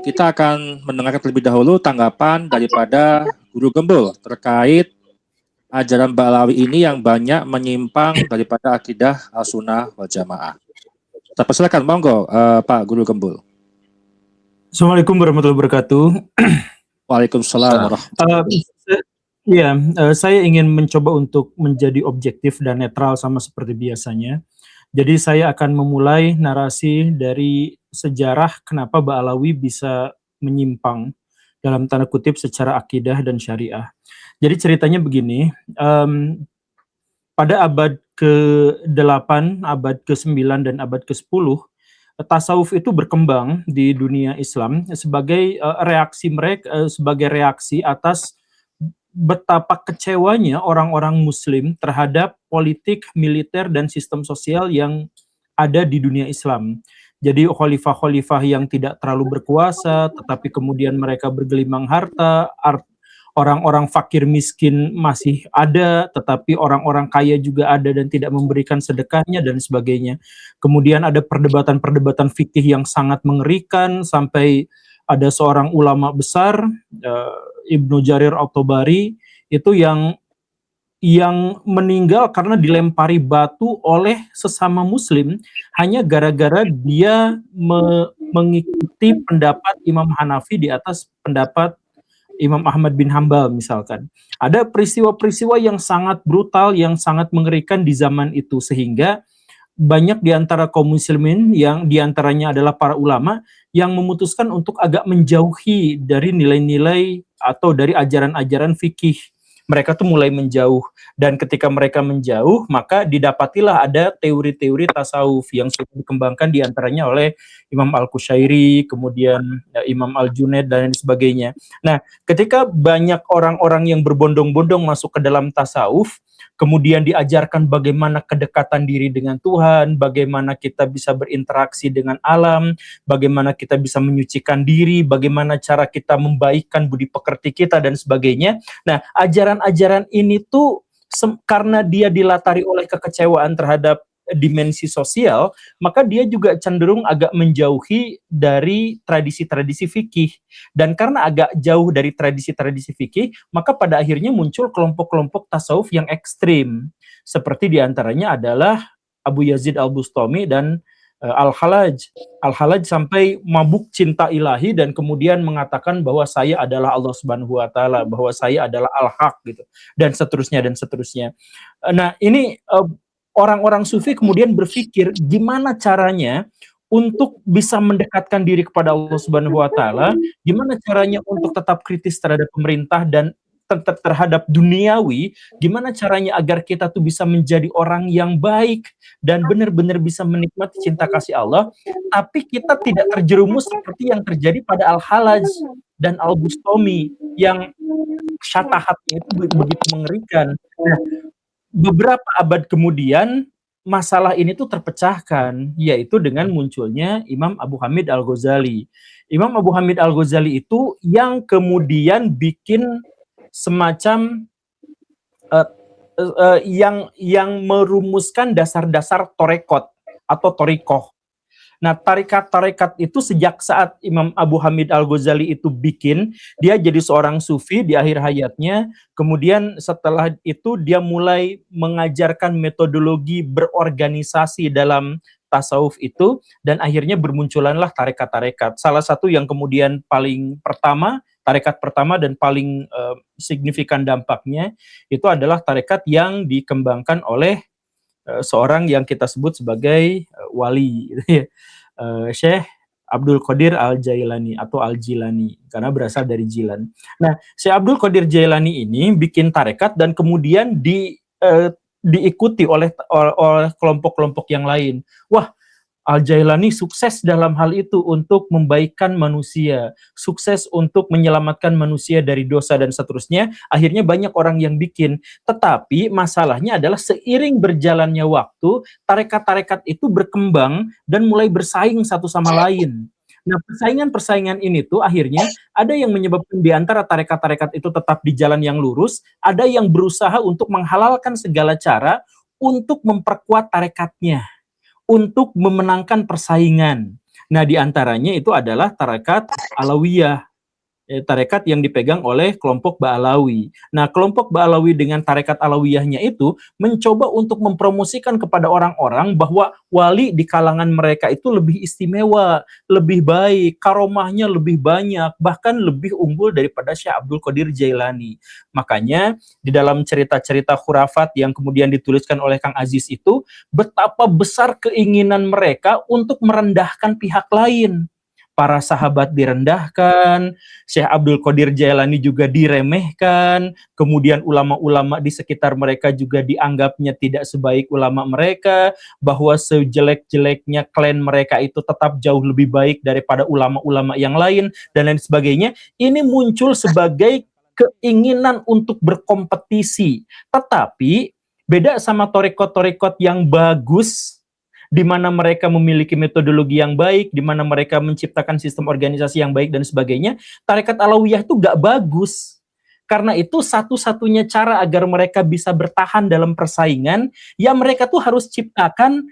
kita akan mendengarkan terlebih dahulu tanggapan daripada Guru Gembul terkait ajaran Ba'alawi ini yang banyak menyimpang daripada akidah Ahlussunnah wal Jamaah. Kita persilakan, monggo Pak Guru Gembul. Assalamualaikum warahmatullahi wabarakatuh. Waalaikumsalam warahmatullahi wabarakatuh. Saya ingin mencoba untuk menjadi objektif dan netral sama seperti biasanya. Jadi saya akan memulai narasi dari sejarah kenapa Ba'alawi bisa menyimpang dalam tanda kutip secara akidah dan syariah. Jadi ceritanya begini, pada abad ke-8, abad ke-9, dan abad ke-10, tasawuf itu berkembang di dunia Islam sebagai reaksi atas betapa kecewanya orang-orang Muslim terhadap politik, militer, dan sistem sosial yang ada di dunia Islam. Jadi khalifah-khalifah yang tidak terlalu berkuasa, tetapi kemudian mereka bergelimang harta, orang-orang fakir miskin masih ada, tetapi orang-orang kaya juga ada dan tidak memberikan sedekahnya dan sebagainya. Kemudian ada perdebatan-perdebatan fikih yang sangat mengerikan, sampai ada seorang ulama besar, Ibnu Jarir At-Tabari, itu yang meninggal karena dilempari batu oleh sesama Muslim hanya gara-gara dia mengikuti pendapat Imam Hanafi di atas pendapat Imam Ahmad bin Hambal misalkan. Ada peristiwa-peristiwa yang sangat brutal, yang sangat mengerikan di zaman itu, sehingga banyak di antara kaum muslimin yang diantaranya adalah para ulama yang memutuskan untuk agak menjauhi dari nilai-nilai atau dari ajaran-ajaran fikih. Mereka tuh mulai menjauh, dan ketika mereka menjauh maka didapatilah ada teori-teori tasawuf yang sudah dikembangkan diantaranya oleh Imam Al-Qushairi, kemudian Imam Al-Junaid dan sebagainya. Nah, ketika banyak orang-orang yang berbondong-bondong masuk ke dalam tasawuf, kemudian diajarkan bagaimana kedekatan diri dengan Tuhan, bagaimana kita bisa berinteraksi dengan alam, bagaimana kita bisa menyucikan diri, bagaimana cara kita membaikkan budi pekerti kita dan sebagainya. Nah, ajaran-ajaran ini tuh karena dia dilatari oleh kekecewaan terhadap dimensi sosial, maka dia juga cenderung agak menjauhi dari tradisi-tradisi fikih. Dan karena agak jauh dari tradisi-tradisi fikih, maka pada akhirnya muncul kelompok-kelompok tasawuf yang ekstrim. Seperti diantaranya adalah Abu Yazid Al-Bustami dan Al-Halaj. Al-Halaj sampai mabuk cinta ilahi dan kemudian mengatakan bahwa saya adalah Allah Subhanahu wa taala, bahwa saya adalah Al-Haq gitu. Dan seterusnya dan seterusnya. Nah, ini orang-orang sufi kemudian berpikir gimana caranya untuk bisa mendekatkan diri kepada Allah Subhanahu wa taala, gimana caranya untuk tetap kritis terhadap pemerintah dan terhadap duniawi, gimana caranya agar kita tuh bisa menjadi orang yang baik dan benar-benar bisa menikmati cinta kasih Allah, tapi kita tidak terjerumus seperti yang terjadi pada Al-Halaj dan Al-Bustami yang syatahatnya itu begitu mengerikan. Nah, beberapa abad kemudian masalah ini tuh terpecahkan, yaitu dengan munculnya Imam Abu Hamid Al-Ghazali. Imam Abu Hamid Al-Ghazali itu yang kemudian bikin semacam yang merumuskan dasar-dasar torekot atau torikoh. Nah, tarekat-tarekat itu sejak saat Imam Abu Hamid Al-Ghazali itu bikin, dia jadi seorang sufi di akhir hayatnya, kemudian setelah itu dia mulai mengajarkan metodologi berorganisasi dalam tasawuf itu, dan akhirnya bermunculanlah tarekat-tarekat. Salah satu yang kemudian paling pertama, tarekat pertama dan paling signifikan dampaknya, itu adalah tarekat yang dikembangkan oleh seorang yang kita sebut sebagai wali, Syekh Abdul Qadir Al-Jailani atau Al-Jilani, karena berasal dari Jilan. Nah, Syekh Abdul Qadir Jailani ini bikin tarekat dan kemudian diikuti oleh kelompok-kelompok yang lain. Wah, Al-Jailani sukses dalam hal itu untuk membaikkan manusia, sukses untuk menyelamatkan manusia dari dosa dan seterusnya. Akhirnya banyak orang yang bikin. Tetapi masalahnya adalah seiring berjalannya waktu, tarekat-tarekat itu berkembang dan mulai bersaing satu sama lain. Nah, persaingan-persaingan ini tuh akhirnya ada yang menyebabkan di antara tarekat-tarekat itu tetap di jalan yang lurus, ada yang berusaha untuk menghalalkan segala cara untuk memperkuat tarekatnya, untuk memenangkan persaingan. Nah, di antaranya itu adalah tarekat Alawiyah, tarekat yang dipegang oleh kelompok Ba'alawi. Nah, kelompok Ba'alawi dengan tarekat Alawiyahnya itu mencoba untuk mempromosikan kepada orang-orang bahwa wali di kalangan mereka itu lebih istimewa, lebih baik, karomahnya lebih banyak, bahkan lebih unggul daripada Syekh Abdul Qadir Jailani. Makanya di dalam cerita-cerita khurafat yang kemudian dituliskan oleh Kang Aziz itu, betapa besar keinginan mereka untuk merendahkan pihak lain. Para sahabat direndahkan, Syekh Abdul Qadir Jailani juga diremehkan, kemudian ulama-ulama di sekitar mereka juga dianggapnya tidak sebaik ulama mereka, bahwa sejelek-jeleknya klan mereka itu tetap jauh lebih baik daripada ulama-ulama yang lain, dan lain sebagainya. Ini muncul sebagai keinginan untuk berkompetisi. Tetapi beda sama torekot-torekot yang bagus, di mana mereka memiliki metodologi yang baik, di mana mereka menciptakan sistem organisasi yang baik dan sebagainya. Tarekat Alawiyah itu gak bagus. Karena itu satu-satunya cara agar mereka bisa bertahan dalam persaingan, ya mereka tuh harus ciptakan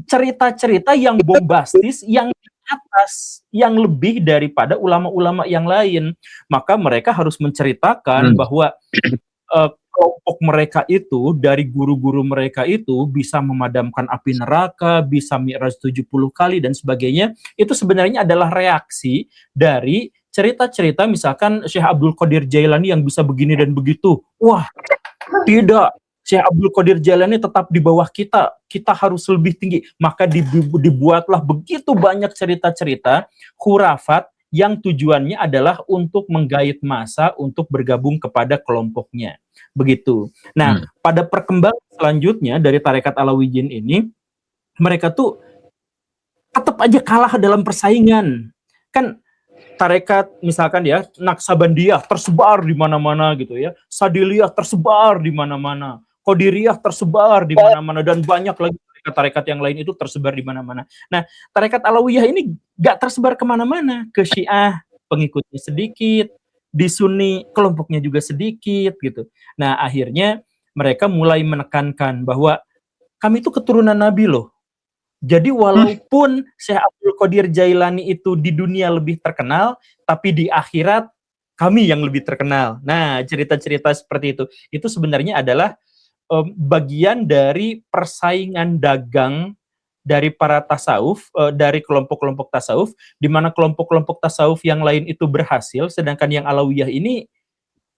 cerita-cerita yang bombastis, yang di atas, yang lebih daripada ulama-ulama yang lain. Maka mereka harus menceritakan bahwa kelompok mereka itu, dari guru-guru mereka itu bisa memadamkan api neraka, bisa mi'raj 70 kali dan sebagainya. Itu sebenarnya adalah reaksi dari cerita-cerita misalkan Syekh Abdul Qadir Jailani yang bisa begini dan begitu. Wah, tidak, Syekh Abdul Qadir Jailani tetap di bawah kita, kita harus lebih tinggi. Maka dibuatlah begitu banyak cerita-cerita khurafat yang tujuannya adalah untuk menggait massa untuk bergabung kepada kelompoknya. Begitu. Nah, pada perkembangan selanjutnya dari tarekat Alawiyin ini, mereka tuh tetap aja kalah dalam persaingan. Kan tarekat misalkan ya, Naksabandiyah tersebar di mana-mana gitu ya, Sadiliyah tersebar di mana-mana, Qadiriyah tersebar di mana-mana, dan banyak lagi tarekat-tarekat yang lain itu tersebar di mana-mana. Nah, tarekat Alawiyah ini gak tersebar kemana-mana. Ke Syiah pengikutnya sedikit, di Sunni kelompoknya juga sedikit gitu. Nah, akhirnya mereka mulai menekankan bahwa kami itu keturunan Nabi loh. Jadi walaupun Syekh Abdul Qadir Jailani itu di dunia lebih terkenal, tapi di akhirat kami yang lebih terkenal. Nah, cerita-cerita seperti itu sebenarnya adalah bagian dari persaingan dagang dari para tasawuf, dari kelompok-kelompok tasawuf, di mana kelompok-kelompok tasawuf yang lain itu berhasil, sedangkan yang Alawiyah ini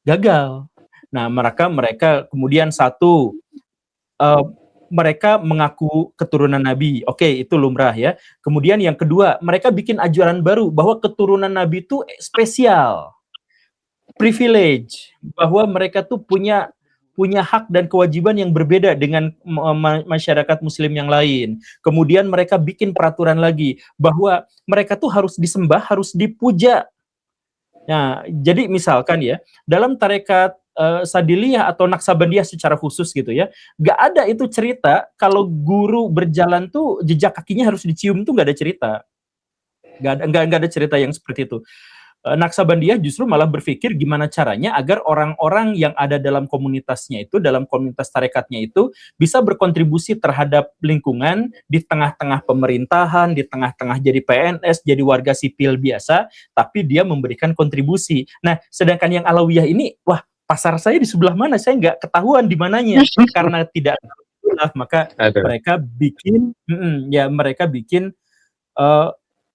gagal. Nah, mereka kemudian satu, mereka mengaku keturunan Nabi. Oke, itu lumrah ya. Kemudian yang kedua, mereka bikin ajaran baru bahwa keturunan Nabi itu spesial, privilege, bahwa mereka tuh punya hak dan kewajiban yang berbeda dengan masyarakat muslim yang lain. Kemudian mereka bikin peraturan lagi bahwa mereka tuh harus disembah, harus dipuja. Nah, jadi misalkan ya, dalam tarekat Sadiliyah atau Naksabandiyah secara khusus gitu ya, gak ada itu cerita kalau guru berjalan tuh jejak kakinya harus dicium, tuh gak ada cerita. Gak ada cerita yang seperti itu. Naksabandiyah justru malah berpikir gimana caranya agar orang-orang yang ada dalam komunitasnya itu, dalam komunitas tarekatnya itu, bisa berkontribusi terhadap lingkungan di tengah-tengah pemerintahan, di tengah-tengah jadi PNS, jadi warga sipil biasa, tapi dia memberikan kontribusi. Nah, sedangkan yang Alawiyah ini, wah, pasar saya di sebelah mana? Saya nggak ketahuan di mananya. Karena tidak maka mereka bikin, mereka bikin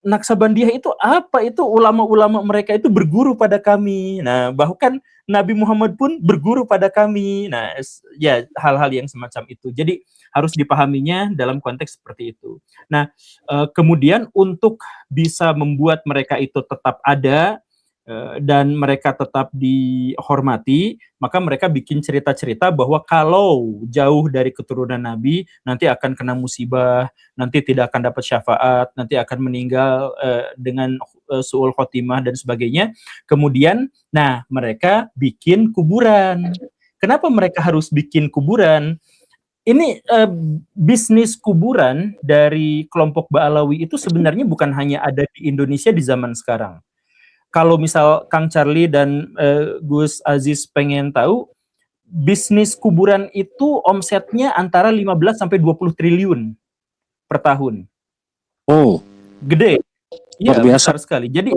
Naksabandiyah itu apa? Itu ulama-ulama mereka itu berguru pada kami. Nah, bahkan Nabi Muhammad pun berguru pada kami. Nah, ya hal-hal yang semacam itu. Jadi harus dipahaminya dalam konteks seperti itu. Nah, kemudian untuk bisa membuat mereka itu tetap ada dan mereka tetap dihormati, maka mereka bikin cerita-cerita bahwa kalau jauh dari keturunan Nabi, nanti akan kena musibah, nanti tidak akan dapat syafaat, nanti akan meninggal dengan su'ul khotimah dan sebagainya. Kemudian, nah mereka bikin kuburan. Kenapa mereka harus bikin kuburan? Ini bisnis kuburan dari kelompok Ba'alawi itu sebenarnya bukan hanya ada di Indonesia di zaman sekarang. Kalau misal Kang Charlie dan Gus Aziz pengen tahu, bisnis kuburan itu omsetnya antara 15 sampai 20 triliun per tahun. Oh, Gede. Luar Iya, biasa. besar sekali. Jadi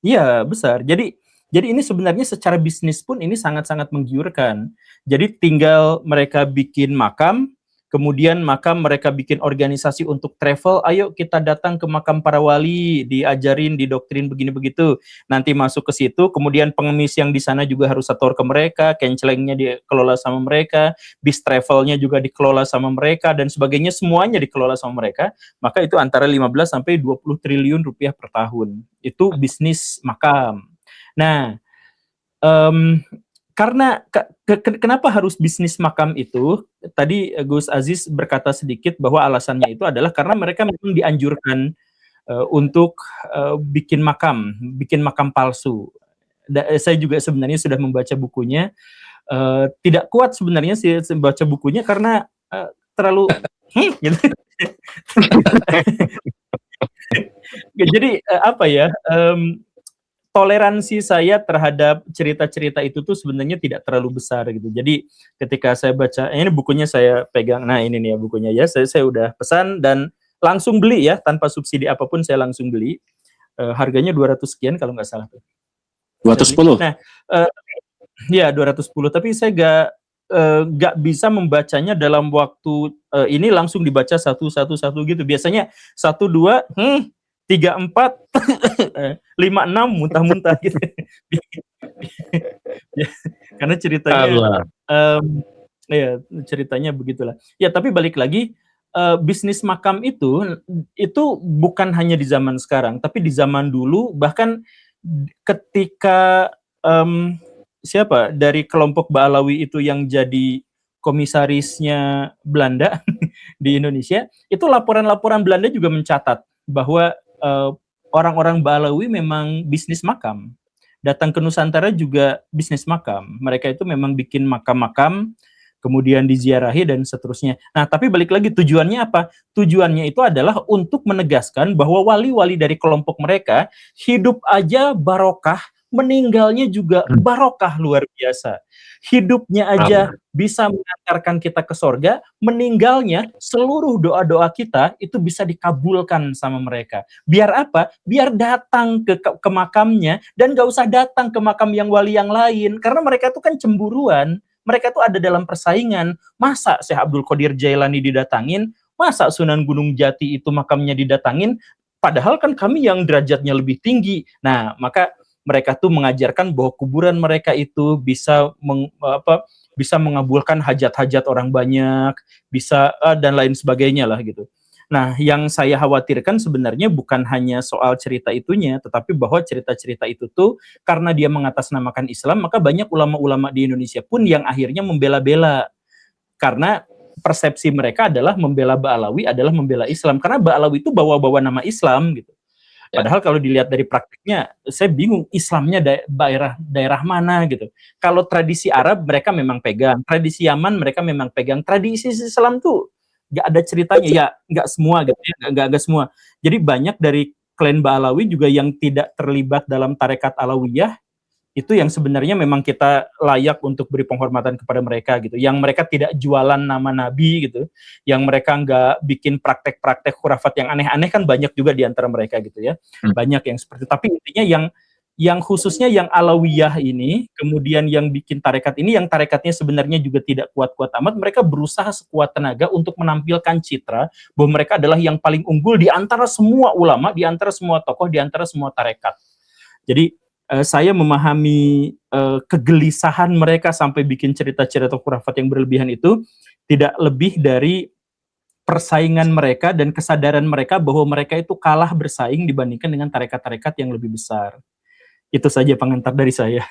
iya, besar. Jadi ini sebenarnya secara bisnis pun ini sangat-sangat menggiurkan. Jadi tinggal mereka bikin makam, kemudian makam mereka bikin organisasi untuk travel, "Ayo kita datang ke makam para wali, diajarin, didoktrin begini begitu." Nanti masuk ke situ, kemudian pengemis yang di sana juga harus setor ke mereka, kencelengnya dikelola sama mereka, bis travelnya juga dikelola sama mereka dan sebagainya, semuanya dikelola sama mereka. Maka itu antara 15 sampai 20 triliun rupiah per tahun. Itu bisnis makam. Nah, em, karena kenapa harus bisnis makam itu? Tadi Gus Aziz berkata sedikit bahwa alasannya itu adalah karena mereka memang dianjurkan untuk bikin makam palsu. Saya juga sebenarnya sudah membaca bukunya. Tidak kuat sebenarnya sih membaca bukunya karena terlalu gitu. Jadi apa ya? Toleransi saya terhadap cerita-cerita itu tuh sebenarnya tidak terlalu besar gitu. Jadi ketika saya baca, ini bukunya saya pegang. Nah ini nih ya bukunya ya. Saya udah pesan dan langsung beli ya tanpa subsidi apapun saya langsung beli. Harganya 200 sekian kalau nggak salah. Saya beli. 210. Nah, ya 210. Tapi saya nggak bisa membacanya dalam waktu ini langsung dibaca satu gitu. Biasanya 1 2 3 4 5 6 muntah-muntah gitu. Karena ceritanya ya ceritanya begitulah. Ya tapi balik lagi bisnis makam itu bukan hanya di zaman sekarang, tapi di zaman dulu bahkan ketika siapa dari kelompok Ba'alawi itu yang jadi komisarisnya Belanda di Indonesia, itu laporan-laporan Belanda juga mencatat bahwa orang-orang Ba'alawi memang bisnis makam. Datang ke Nusantara juga bisnis makam. Mereka itu memang bikin makam-makam, kemudian diziarahi dan seterusnya. Nah, tapi balik lagi tujuannya apa? Tujuannya itu adalah untuk menegaskan bahwa wali-wali dari kelompok mereka hidup aja barokah, meninggalnya juga barokah luar biasa. Hidupnya aja bisa mengantarkan kita ke sorga, meninggalnya seluruh doa-doa kita itu bisa dikabulkan sama mereka. Biar apa? Biar datang ke makamnya dan gak usah datang ke makam yang wali yang lain, karena mereka itu kan cemburuan. Mereka tuh ada dalam persaingan. Masa Syekh Abdul Qadir Jailani didatangin, masa Sunan Gunung Jati itu makamnya didatangin, padahal kan kami yang derajatnya lebih tinggi. Nah, maka mereka tuh mengajarkan bahwa kuburan mereka itu bisa bisa mengabulkan hajat-hajat orang banyak, bisa dan lain sebagainya lah gitu. Nah, yang saya khawatirkan sebenarnya bukan hanya soal cerita itunya, tetapi bahwa cerita-cerita itu tuh karena dia mengatasnamakan Islam, maka banyak ulama-ulama di Indonesia pun yang akhirnya membela-bela. Karena persepsi mereka adalah membela Ba'alawi adalah membela Islam. Karena Ba'alawi itu bawa-bawa nama Islam gitu. Padahal kalau dilihat dari praktiknya, saya bingung Islamnya daerah mana gitu. Kalau tradisi Arab mereka memang pegang, tradisi Yaman mereka memang pegang, tradisi Islam tuh nggak ada ceritanya, ya nggak semua gitu ya, nggak semua. Jadi banyak dari klan Ba'alawi juga yang tidak terlibat dalam tarekat Alawiyah, itu yang sebenarnya memang kita layak untuk beri penghormatan kepada mereka gitu. Yang mereka tidak jualan nama Nabi gitu, yang mereka nggak bikin praktek-praktek khurafat yang aneh-aneh kan banyak juga di antara mereka gitu ya. Banyak yang seperti itu. Tapi intinya yang khususnya yang Alawiyah ini, kemudian yang bikin tarekat ini, yang tarekatnya sebenarnya juga tidak kuat-kuat amat, mereka berusaha sekuat tenaga untuk menampilkan citra bahwa mereka adalah yang paling unggul di antara semua ulama, di antara semua tokoh, di antara semua tarekat. Jadi saya memahami kegelisahan mereka sampai bikin cerita-cerita khurafat yang berlebihan itu tidak lebih dari persaingan mereka dan kesadaran mereka bahwa mereka itu kalah bersaing dibandingkan dengan tarekat-tarekat yang lebih besar. Itu saja pengantar dari saya.